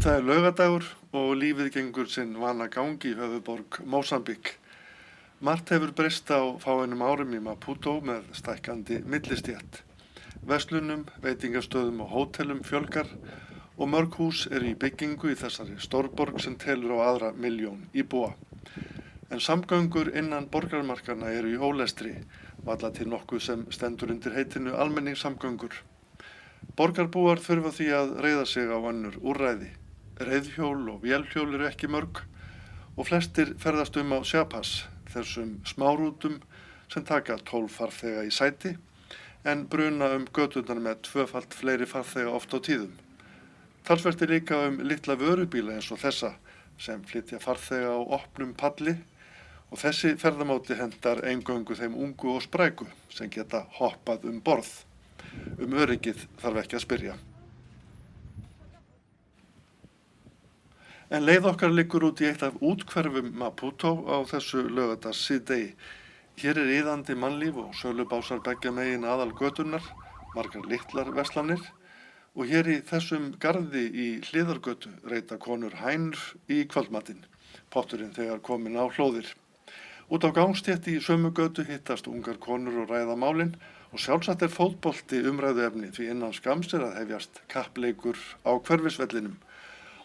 Það laugardagur og lífið gengur sinn vana gangi í höfuðborg Mósambík. Margt hefur breyst á fáeinum árum í Maputo með stækkandi millistétt. Verslunum, veitingastöðum og hótelum fjölgar og mörg hús eru í byggingu í þessari stórborg sem telur á aðra 1.000.000 íbúa. En samgöngur innan borgarmarkanna eru í ólestri, varla til nokkuð sem stendur undir heitinu almenningssamgöngur. Borgarbúar þurfa því að reiða sig á önnur úrræði. Reiðhjól og vélhjól eru ekki mörg og flestir ferðast á Chiapas, þessum smárútum sem taka 12 farþega í sæti en bruna göturnar með 2-falt fleiri farþega oft á tíðum. Talsvert er líka litla vörubíla eins og þessa sem flytja farþega á opnum palli og þessi ferðamáti hentar eingöngu þeim ungu og spræku sem geta hoppað borð. Öryggið þarf ekki að spyrja. En leið okkar liggur út í eitt af úthverfum Maputo á þessu laugardags síðdegi. Hér er iðandi mannlíf og sölubásar beggja megin aðal göturnar, margar litlar verslanir og hér í þessum garði í hliðargötu reita konur hænur í kvöldmatinn, potturinn þegar kominn á hlóðir. Út á gangstétt í sömu götu hittast ungar konur og ræða málin og sjálfsagt er fótbolti umræðuefni því innan skamms er að hefjast kappleikur á hverfisvellinum.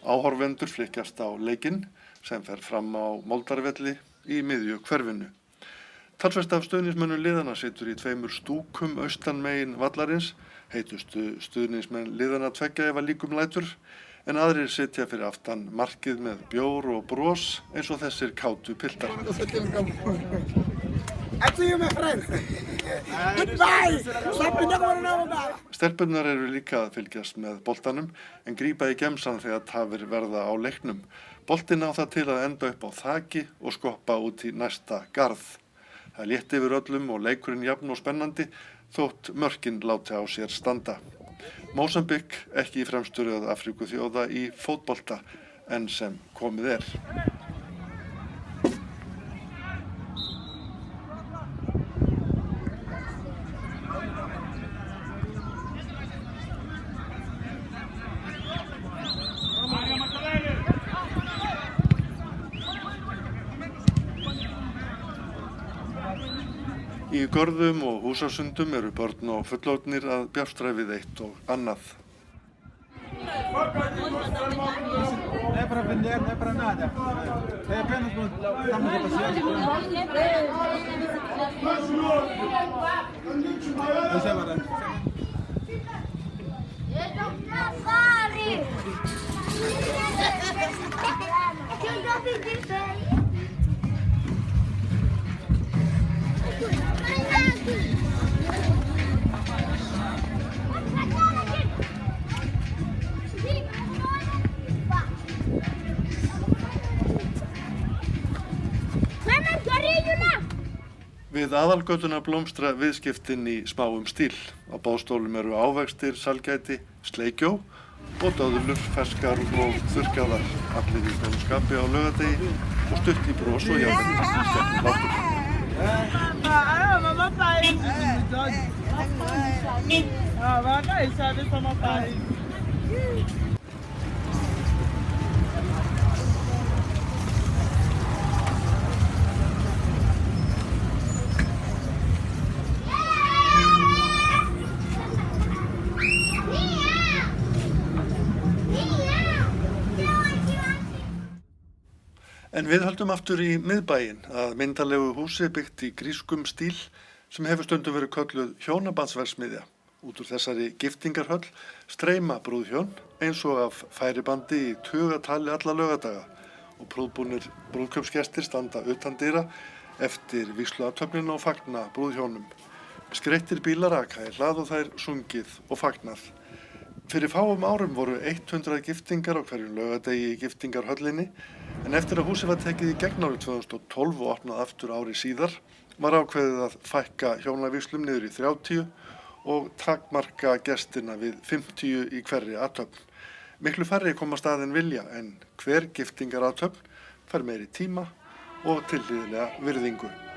Áhorfendur flykkjast á leikinn sem fer fram á Moldarvelli í miðju hverfinu. Talsvert af stuðningsmönnum liðana situr í 2 stúkum austan megin vallarins, heitustu stuðningsmenn liðana tveggja ef að líkum lætur, en aðrir sitja fyrir aftan markið með bjór og bros eins og þessir kátu piltar. Stelpurnar eru líka að fylgjast með boltanum en grípa í gemsann þegar tafir verða á leiknum. Boltinn á það til að enda upp á þaki og skoppa út í næsta garð. Það létti yfir öllum og leikurinn jafn og spennandi þótt mörkin láti á sér standa. Mósambík ekki í fremstu röð Afríkuþjóða í fótbolta enn sem komið er. Í görðum og húsasundum eru börn og fullorðnir að bjástra við eitt og annað. Við aðalgötuna blómstra viðskiptin í smáum stíl. Á boðstólum eru ávextir, salgæti, sleikjó og döðlur, ferskar og þurrkaðar. Allir í góðu skapi á laugardegi og stutt í bros og jafnvel skemmtum hlátur. En við höldum aftur í miðbæinn að myndalegu húsi byggt í grískum stíl sem hefur stundum verið kölluð hjónabandsverksmiðja. Út úr þessari giftingarhöll streyma brúðhjón eins og af færibandi í tugatali alla laugardaga og prúðbúnir brúðkaupsgestir standa utandyra eftir vígsluathöfnina og fagna brúðhjónum. Skreyttir bílar aka í hlað og þær sungið og fagnað. Fyrir fáum árum voru 100 giftingar á hverjum laugardegi í giftingarhöllinni en eftir að húsið var tekið í gegn árið 2012 og opnað aftur ári síðar var ákveðið að fækka hjónavígslum niður í 30 og takmarka gestina við 50 í hverri athöfn. Miklu færri koma að staðinn vilja en hver giftingarathöfn fær meiri tíma og tilhlýðilega virðingu.